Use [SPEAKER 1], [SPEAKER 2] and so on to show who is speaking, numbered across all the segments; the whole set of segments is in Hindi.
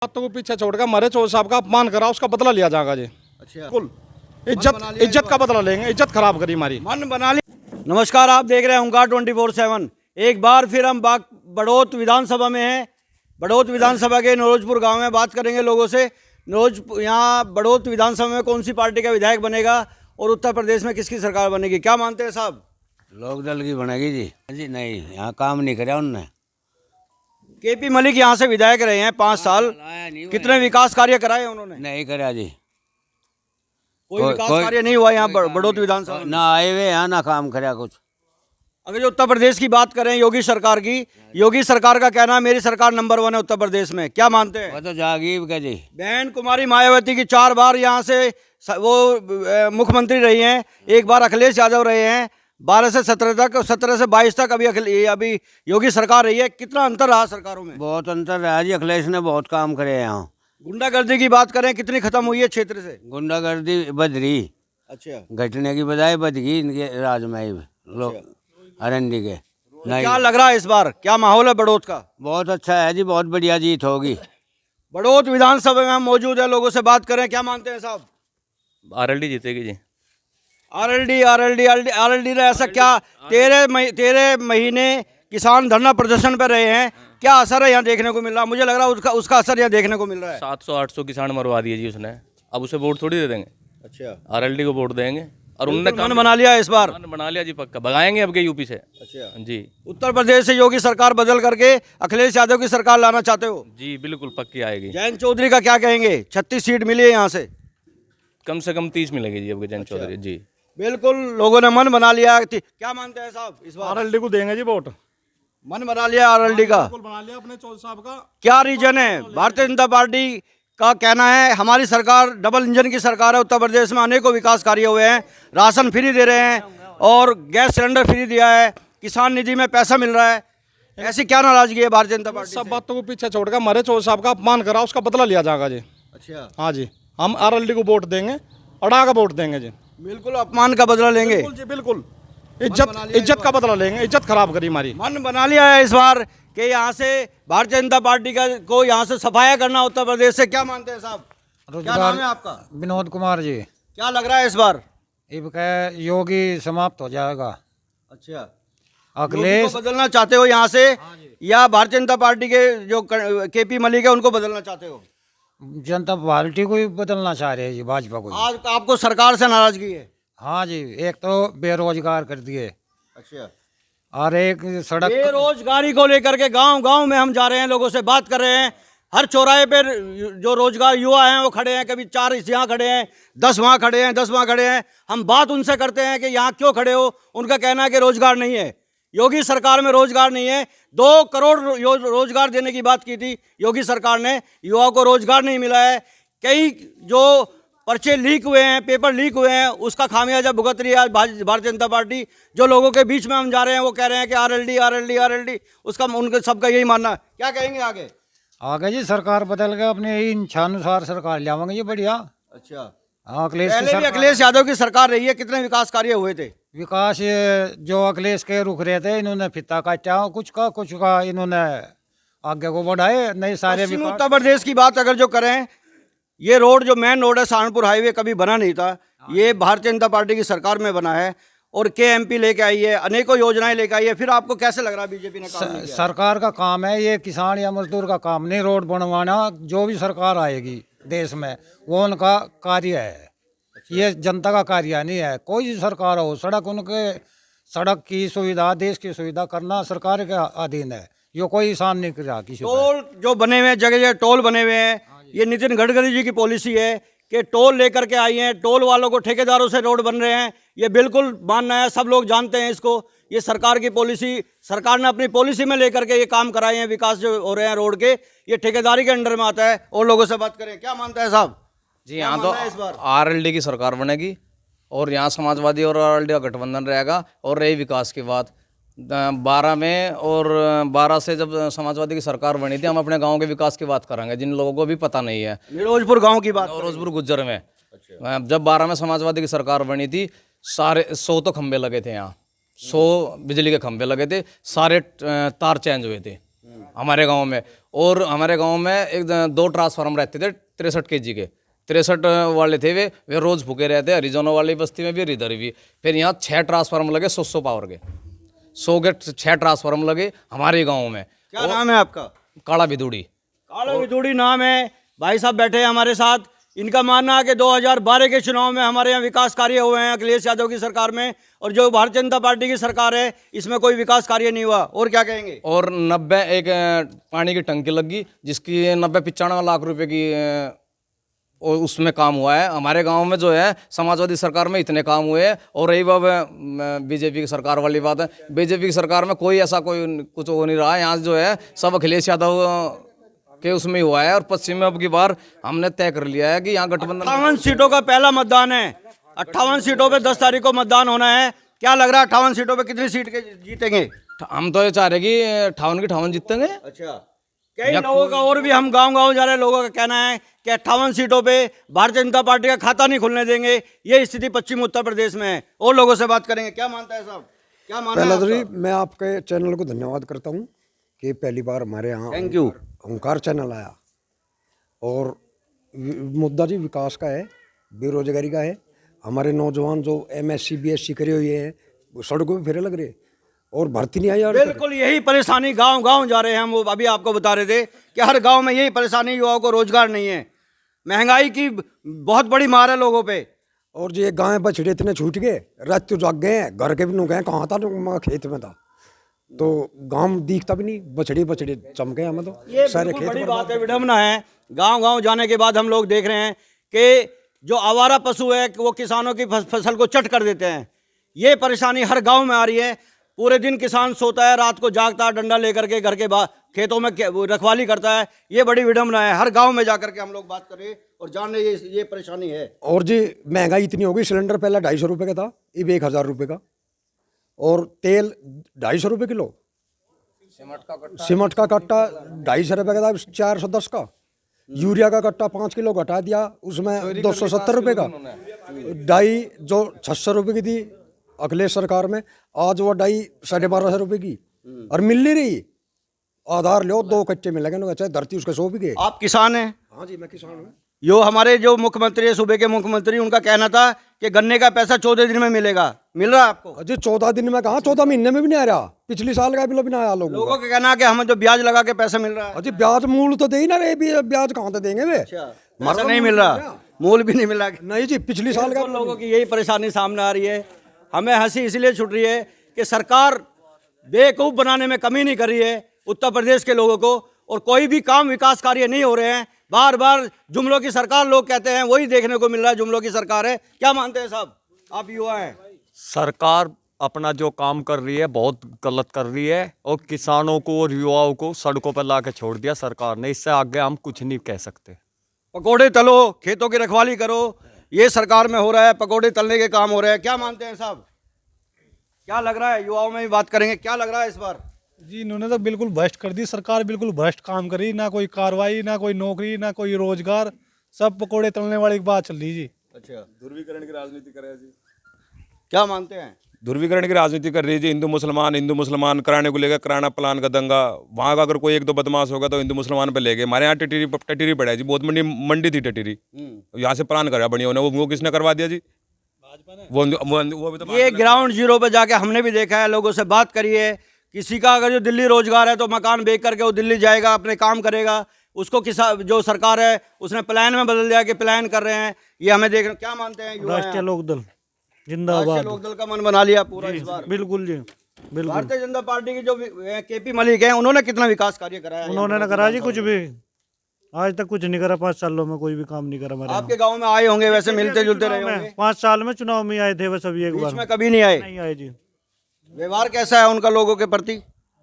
[SPEAKER 1] बातों को पीछे छोड़कर हमारे चौधरी साहब का अपमान करा, उसका बदला लिया जाएगा जी।
[SPEAKER 2] अच्छा,
[SPEAKER 1] कुल इज्जत का बदला लेंगे, इज्जत खराब करी हमारी।
[SPEAKER 2] मन बना ली। नमस्कार, आप देख रहे हैं ओंकार 24/7। एक बार फिर हम बड़ौत विधानसभा में हैं। बड़ौत विधानसभा के नौरोजपुर गांव में बात करेंगे लोगों से। यहाँ बड़ौत विधानसभा में कौन सी पार्टी का विधायक बनेगा और उत्तर प्रदेश में किसकी सरकार बनेगी, क्या मानते हैं साहब?
[SPEAKER 3] लोक दल की बनेगी जी। जी नहीं, यहाँ काम नहीं कराया उनने।
[SPEAKER 2] केपी मलिक यहाँ से विधायक रहे हैं 5 साल, कितने विकास कार्य कराए उन्होंने?
[SPEAKER 3] नहीं कराया जी।
[SPEAKER 2] कोई विकास कार्य नहीं हुआ यहाँ बड़ौत विधानसभा में।
[SPEAKER 3] ना आए हुए यहाँ, ना काम कराया कुछ।
[SPEAKER 2] अगर जो उत्तर प्रदेश की बात करें योगी सरकार की, योगी सरकार का कहना है मेरी सरकार नंबर 1 है उत्तर प्रदेश में, क्या मानते हैं?
[SPEAKER 3] वो तो जागीब का जी।
[SPEAKER 2] बहन कुमारी मायावती की 4 बार यहाँ से वो मुख्यमंत्री रही हैं, एक बार अखिलेश यादव रहे हैं, 12 से 17 तक, 17 से 22 तक अभी योगी सरकार रही है। कितना अंतर रहा सरकारों में?
[SPEAKER 3] बहुत अंतर रहा जी। अखिलेश ने बहुत काम करे हैं यहाँ।
[SPEAKER 2] गुंडागर्दी की बात करें, कितनी खत्म हुई है क्षेत्र से?
[SPEAKER 3] गुंडागर्दी बद रही,
[SPEAKER 2] अच्छा,
[SPEAKER 3] घटने की बजाय बद गई इनके राज में ही लोग अरंडी के। नहीं,
[SPEAKER 2] क्या लग रहा है इस बार, क्या माहौल है बड़ौत का?
[SPEAKER 3] बहुत अच्छा है जी, बहुत बढ़िया जीत होगी।
[SPEAKER 2] बड़ौत विधानसभा में हम मौजूद है, लोगों से बात करें, क्या मानते हैं साहब?
[SPEAKER 4] आरएलडी जीतेगी जी।
[SPEAKER 2] आरएलडी ने ऐसा क्या? 13 महीने किसान धरना प्रदर्शन पर रहे हैं, क्या असर है यहाँ देखने को मिल रहा? मुझे लग रहा है उसका असर यहाँ देखने को मिल रहा है।
[SPEAKER 4] 700-800 किसान मरवा दिए जी उसने, अब उसे वोट थोड़ी दे देंगे।
[SPEAKER 2] अच्छा,
[SPEAKER 4] आरएलडी को वोट देंगे। और उनने
[SPEAKER 2] मन बना लिया इस बार?
[SPEAKER 4] मन बना लिया जी, पक्का भगाएंगे अब के यूपी से।
[SPEAKER 2] अच्छा
[SPEAKER 4] जी,
[SPEAKER 2] उत्तर प्रदेश से योगी सरकार बदल करके अखिलेश यादव की सरकार लाना चाहते हो?
[SPEAKER 4] जी बिल्कुल पक्की आएगी।
[SPEAKER 2] जयंत चौधरी का क्या कहेंगे? 36 सीट मिली है यहाँ से,
[SPEAKER 4] कम से कम 30 मिलेगी जी अब के जयंत चौधरी जी।
[SPEAKER 2] बिल्कुल लोगों ने मन बना लिया। क्या मानते हैं साहब इस बार?
[SPEAKER 1] आरएलडी को देंगे जी वोट।
[SPEAKER 2] मन बना लिया आरएलडी का।
[SPEAKER 1] बिल्कुल बना लिया अपने चौधरी साहब का।
[SPEAKER 2] क्या रीजन है? भारतीय जनता पार्टी का कहना है हमारी सरकार डबल इंजन की सरकार है, उत्तर प्रदेश में अनेकों विकास कार्य हुए हैं, राशन फ्री दे रहे हैं और गैस सिलेंडर फ्री दिया है, किसान निधि में पैसा मिल रहा है। ऐसी क्या नाराजगी है भारतीय जनता पार्टी
[SPEAKER 1] सब
[SPEAKER 2] से?
[SPEAKER 1] बातों को पीछे छोड़कर हमारे चौधरी साहब का अपमान करा, उसका बदला लिया जाएगा जी।
[SPEAKER 2] अच्छा,
[SPEAKER 1] हाँ जी, हम आरएलडी को वोट देंगे, अड़ा का वोट देंगे जी।
[SPEAKER 2] बिल्कुल अपमान का बदला लेंगे।
[SPEAKER 1] बिल्कुल जी, बिल्कुल इज्जत का बदला लेंगे, इज्जत खराब करी हमारी।
[SPEAKER 2] मन बना लिया है इस बार कि यहाँ से भारतीय जनता पार्टी का को यहाँ से सफाया करना उत्तर प्रदेश से, क्या मानते हैं साहब? क्या नाम है आपका?
[SPEAKER 5] विनोद कुमार जी।
[SPEAKER 2] क्या लग रहा है इस बार?
[SPEAKER 5] योगी समाप्त हो जाएगा।
[SPEAKER 2] अच्छा,
[SPEAKER 5] अखिलेश
[SPEAKER 2] को बदलना चाहते हो यहाँ से या भारतीय जनता पार्टी के जो केपी मलिक है उनको बदलना चाहते हो?
[SPEAKER 5] जनता पार्टी को ही बदलना चाह रहे हैं जी, भाजपा को ही।
[SPEAKER 2] आज आपको सरकार से नाराजगी है?
[SPEAKER 5] हाँ जी, एक तो बेरोजगार कर दिए
[SPEAKER 2] अच्छा,
[SPEAKER 5] और एक सड़क।
[SPEAKER 2] बेरोजगारी को लेकर के गांव गांव में हम जा रहे हैं, लोगों से बात कर रहे हैं। हर चौराहे पर जो रोजगार युवा हैं वो खड़े हैं, कभी 4 यहाँ खड़े हैं, 10 वहाँ खड़े हैं, 10 वहाँ खड़े हैं। हम बात उनसे करते हैं कि यहाँ क्यों खड़े हो, उनका कहना है कि रोजगार नहीं है, योगी सरकार में रोजगार नहीं है। 2 करोड़ रोजगार देने की बात की थी योगी सरकार ने, युवाओं को रोजगार नहीं मिला है। कई जो पर्चे लीक हुए हैं, पेपर लीक हुए हैं, उसका खामियाजा भुगत रही है भारतीय जनता पार्टी। जो लोगों के बीच में हम जा रहे हैं वो कह रहे हैं कि आरएलडी, उसका उनके सबका यही मानना है। क्या कहेंगे आगे?
[SPEAKER 5] आगे जी सरकार बदल के अपने इच्छानुसार सरकार लावांगे जी, बढ़िया।
[SPEAKER 2] अच्छा,
[SPEAKER 5] हाँ, अखिलेश
[SPEAKER 2] पहले भी अखिलेश यादव की सरकार रही है, कितने विकास कार्य हुए थे?
[SPEAKER 5] विकास ये जो अखिलेश के रुख रहे थे, इन्होंने फित्ता काटा कुछ का इन्होंने आगे को बढ़ाए, नए सारे
[SPEAKER 2] पश्चिमी
[SPEAKER 5] विकास।
[SPEAKER 2] उत्तर प्रदेश की बात अगर जो करें, ये रोड जो मेन रोड है सहारनपुर हाईवे कभी बना नहीं था, ये भारतीय जनता पार्टी की सरकार में बना है और केएमपी लेके आई है, अनेकों योजनाएं लेके आई है। फिर आपको कैसे लग रहा है बीजेपी ने काम नहीं किया?
[SPEAKER 5] सरकार का काम है ये, किसान या मजदूर का काम नहीं रोड बनवाना। जो भी सरकार आएगी देश में वो उनका कार्य है, ये जनता का कार्य नहीं है। कोई भी सरकार हो, सड़क की सुविधा, देश की सुविधा करना सरकार के अधीन है, ये कोई इंसान नहीं कर रहा किसी को।
[SPEAKER 2] टोल जो बने हुए हैं, जगह जगह टोल बने हुए हैं, ये नितिन गडकरी जी की पॉलिसी है कि टोल लेकर के आई हैं, टोल वालों को ठेकेदारों से रोड बन रहे हैं, ये बिल्कुल मानना है, सब लोग जानते हैं इसको। ये सरकार की पॉलिसी, सरकार ने अपनी पॉलिसी में लेकर के ये काम कराए हैं, विकास जो हो रहे हैं रोड के, ये ठेकेदारी के अंडर में आता है। और लोगों से बात करें, क्या मानता है साहब?
[SPEAKER 4] जी यहाँ तो आरएलडी की सरकार बनेगी और यहाँ समाजवादी और आरएलडी का गठबंधन रहेगा। और रही विकास की बात, 12 में और 12 से जब समाजवादी की सरकार बनी थी, हम अपने गांव के विकास की बात करेंगे जिन लोगों को भी पता नहीं है।
[SPEAKER 2] निरोजपुर गांव की बात,
[SPEAKER 4] निरोजपुर गुज्जर में जब 12 में समाजवादी की सरकार बनी थी, सारे 100 तो खंबे लगे थे यहाँ, 100 बिजली के खंबे लगे थे, सारे तार चेंज हुए थे। हमारे गांव में। और हमारे गांव में एक 2 ट्रांसफार्मर रहते थे 63 kg के, 63 वाले थे वे रोज भूखे रहते। हरिजनों वाली बस्ती में भी इधर भी। फिर यहाँ 6 ट्रांसफार्मर लगे 100 पावर के, 100 के 6 ट्रांसफार्मर लगे हमारे गाँव में।
[SPEAKER 2] क्या नाम है आपका?
[SPEAKER 4] काला बिदुड़ी।
[SPEAKER 2] काला विदुड़ी नाम है। भाई साहब बैठे हैं हमारे साथ। इनका मानना है कि 2012 के चुनाव में हमारे यहाँ विकास कार्य हुए हैं अखिलेश यादव की सरकार में, और जो भारतीय जनता पार्टी की सरकार है इसमें कोई विकास कार्य नहीं हुआ। और क्या कहेंगे?
[SPEAKER 4] और 90 एक पानी की टंकी लगी जिसकी 90-95 लाख रुपए की और उसमें काम हुआ है। हमारे गांव में जो है समाजवादी सरकार में इतने काम हुए हैं। और रही बात बीजेपी की सरकार वाली बात है, बीजेपी की सरकार में कोई ऐसा कोई कुछ हो नहीं रहा है। यहाँ जो है सब अखिलेश यादव के उसमें हुआ है। और पश्चिम में अब की बार हमने तय कर लिया है कि यहाँ गठबंधन
[SPEAKER 2] 58 सीटों का पहला मतदान है। 58 सीटों पे 10 तारीख को मतदान होना है। क्या लग रहा है 58 सीटों पे कितनी सीट के जीतेंगे?
[SPEAKER 4] हम तो ये चाह रहे कि 58 की 58 जीतेंगे।
[SPEAKER 2] अच्छा, कई लोगों का, और भी हम गांव-गांव जा रहे लोगों का कहना है कि 58 सीटों पे भारतीय जनता पार्टी का खाता नहीं खुलने देंगे। ये स्थिति पश्चिम उत्तर प्रदेश में है। और लोगों से बात करेंगे। क्या मानता है साहब? क्या मानना है
[SPEAKER 6] पहला तो
[SPEAKER 2] आपका?
[SPEAKER 6] जी मैं आपके चैनल को धन्यवाद करता हूँ कि पहली बार हमारे यहाँ
[SPEAKER 2] थैंक यू।
[SPEAKER 6] ओंकार चैनल आया। और मुद्दा जी विकास का है, बेरोजगारी का है। हमारे नौजवान जो MSc BSc करे हुए हैं वो सड़कों पे फेरे लग रहे और भर्ती नहीं आई यार।
[SPEAKER 2] बिल्कुल यही परेशानी, गांव-गांव जा रहे हैं हम। वो अभी आपको बता रहे थे कि हर गांव में यही परेशानी, युवाओं को रोजगार नहीं है, महंगाई की बहुत बड़ी मार है लोगों पे।
[SPEAKER 6] और जी गाय बछड़े इतने छूट गए, रात तो जाग गए हैं, घर के भी नु गए, कहाँ था मैं खेत में था, तो गांव दिखता भी नहीं, बछड़े चमके हमें तो
[SPEAKER 2] ये
[SPEAKER 6] सारे
[SPEAKER 2] बिल्कुल
[SPEAKER 6] खेत
[SPEAKER 2] बड़ी
[SPEAKER 6] बर्बाद।
[SPEAKER 2] बात है, विडम्बना है। गांव-गांव जाने के बाद हम लोग देख रहे हैं कि जो आवारा पशु है वो किसानों की फसल को चट कर देते हैं। ये परेशानी हर गांव में आ रही है। पूरे दिन किसान सोता है, रात को जागता है, डंडा लेकर के घर के खेतों में रखवाली करता है। ये बड़ी विडम्बना है। हर गांव में जाकर के हम लोग बात करें और जान रहे ये परेशानी है।
[SPEAKER 6] और जी महंगाई इतनी हो गई, सिलेंडर पहले 250 रुपये का था, अब 1000 रुपये का। और तेल 250 रुपये किलो, सीमेंट का कट्टा 250 रुपये का था, 410 का। यूरिया का कट्टा 5 किलो घटा दिया, उसमें 270 रुपये का। डाई जो 600 रुपये की थी अखिलेश सरकार में, आज वो डाई 1250 रुपये की और मिल नहीं रही। आधार लो 2 कच्चे मिलेंगे, चाहे धरती उसके 100 भी।
[SPEAKER 2] आप किसान हैं?
[SPEAKER 6] हाँ जी मैं किसान हूँ।
[SPEAKER 2] यो हमारे जो मुख्यमंत्री है, सूबे के मुख्यमंत्री, उनका कहना था कि गन्ने का पैसा 14 दिन में मिलेगा। मिल रहा है आपको?
[SPEAKER 6] अजय 14 दिन में कहा, 14 महीने में भी नहीं आ रहा। पिछली साल का बिल भी नहीं आया लोगों
[SPEAKER 2] लोगों का कहना है कि हमें जो ब्याज लगा के पैसा मिल रहा है।
[SPEAKER 6] अजय ब्याज मूल तो दे ही ना रहे, ब्याज कहाँ से देंगे वे?
[SPEAKER 2] पैसा नहीं मिल रहा, मूल भी नहीं मिल रहा।
[SPEAKER 6] नहीं जी, पिछली साल का
[SPEAKER 2] लोगों की यही परेशानी सामने आ रही है। हमें हंसी इसलिए छुट रही है कि सरकार बेवकूफ़ बनाने में कमी नहीं कर रही है उत्तर प्रदेश के लोगों को, और कोई भी काम विकास कार्य नहीं हो रहे हैं। बार बार जुमलों की सरकार लोग कहते हैं, वही देखने को मिल रहा है, जुमलों की सरकार है। क्या मानते हैं साहब? आप युवा हैं।
[SPEAKER 7] सरकार अपना जो काम कर रही है बहुत गलत कर रही है, और किसानों को और युवाओं को सड़कों पर ला के छोड़ दिया सरकार ने। इससे आगे हम कुछ नहीं कह सकते।
[SPEAKER 2] पकोड़े तलो, खेतों की रखवाली करो, ये सरकार में हो रहा है। पकोड़े तलने के काम हो रहे हैं। क्या मानते हैं साहब? क्या लग रहा है? युवाओं में भी बात करेंगे। क्या लग रहा है इस बार?
[SPEAKER 8] जी इन्होंने तो बिल्कुल भ्रष्ट कर दी सरकार, बिल्कुल भ्रष्ट काम करी। ना कोई कार्रवाई, ना कोई नौकरी, ना कोई रोजगार, सब पकोड़े तलने वाली बात चल रही जी।
[SPEAKER 2] अच्छा,
[SPEAKER 9] ध्रुवीकरण की राजनीति करे जी।
[SPEAKER 2] क्या मानते हैं?
[SPEAKER 9] ध्रुवीकरण की राजनीति कर रही है जी। हिंदू मुसलमान कराने को लेकर कराना प्लान का दंगा। वहाँ का अगर कोई 1-2 बदमाश होगा तो हिंदू मुसलमान पे ले गए। हमारे यहाँ टटीरी पड़ा है जी, बहुत मंडी थी टटीरी, यहाँ से प्लान करा बढ़िया ने। वो किसने करवा दिया जी? वो भी तो
[SPEAKER 2] ये ग्राउंड जीरो पे जाके हमने भी देखा है, लोगों से बात करी है। किसी का अगर जो दिल्ली रोजगार है तो मकान बेच करके वो दिल्ली जाएगा, अपने काम करेगा। उसको जो सरकार है उसने प्लान में बदल दिया कि प्लान कर रहे हैं। ये हमें देख। क्या मानते हैं?
[SPEAKER 8] राष्ट्रीय लोकदल जिंदाबाद।
[SPEAKER 2] राष्ट्रीय लोकदल का मन बना लिया पूरा इस बार।
[SPEAKER 8] बिल्कुल जी, बिल्कुल।
[SPEAKER 2] भारतीय जनता पार्टी के जो KP मलिक हैं, उन्होंने कितना विकास कार्य कराया है?
[SPEAKER 8] उन्होंने ना करा जी कुछ भी, आज तक कुछ नहीं करा। 5 सालों में कोई भी काम नहीं करा हमारे
[SPEAKER 2] आपके गांव में आए होंगे, वैसे मिलते जुलते रहे
[SPEAKER 8] यहाँ।
[SPEAKER 2] होंगे।
[SPEAKER 8] 5 साल में चुनाव में आए थे बस, अभी एक
[SPEAKER 2] बीच
[SPEAKER 8] बार
[SPEAKER 2] में कभी नहीं आए।
[SPEAKER 8] नहीं आए जी।
[SPEAKER 2] व्यवहार कैसा है उनका लोगों के प्रति?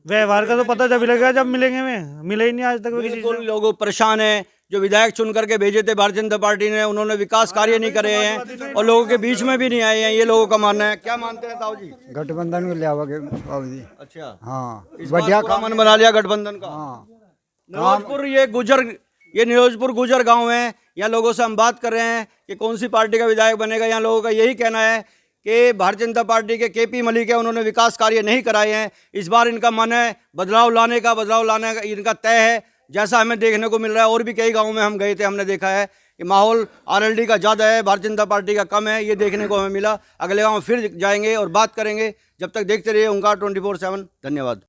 [SPEAKER 8] व्यवहार का तो पता जब मिलेगा जब मिलेंगे। में मिले ही नहीं आज तक किसी
[SPEAKER 2] बिल्कुल
[SPEAKER 8] से।
[SPEAKER 2] लोग परेशान हैं। जो विधायक चुन करके भेजे थे भारतीय जनता पार्टी ने, उन्होंने विकास कार्य नहीं करे हैं और लोगों के बीच में भी नहीं आए हैं। ये लोगों का मानना है। क्या मानते हैं ताऊ जी?
[SPEAKER 5] गठबंधन को ले आओगे बाबू जी।
[SPEAKER 2] अच्छा,
[SPEAKER 5] हाँ
[SPEAKER 2] इस बार पूरा मन बना लिया गठबंधन का।
[SPEAKER 5] हाँ
[SPEAKER 2] नियोजपुर ये नियोजपुर गुजर गांव है। यहाँ लोगों से हम बात कर रहे हैं कि कौन सी पार्टी का विधायक बनेगा। यहाँ लोगों का यही कहना है कि भारतीय जनता पार्टी के केपी मलिक है, उन्होंने विकास कार्य नहीं कराए हैं। इस बार इनका मन है बदलाव लाने का इनका तय है, जैसा हमें देखने को मिल रहा है। और भी कई गाँव में हम गए थे, हमने देखा है कि माहौल आरएलडी का ज़्यादा है, भारतीय जनता पार्टी का कम है, ये देखने को हमें मिला। अगले गाँव फिर जाएंगे और बात करेंगे। जब तक देखते रहिए ओंकार 24/7। धन्यवाद।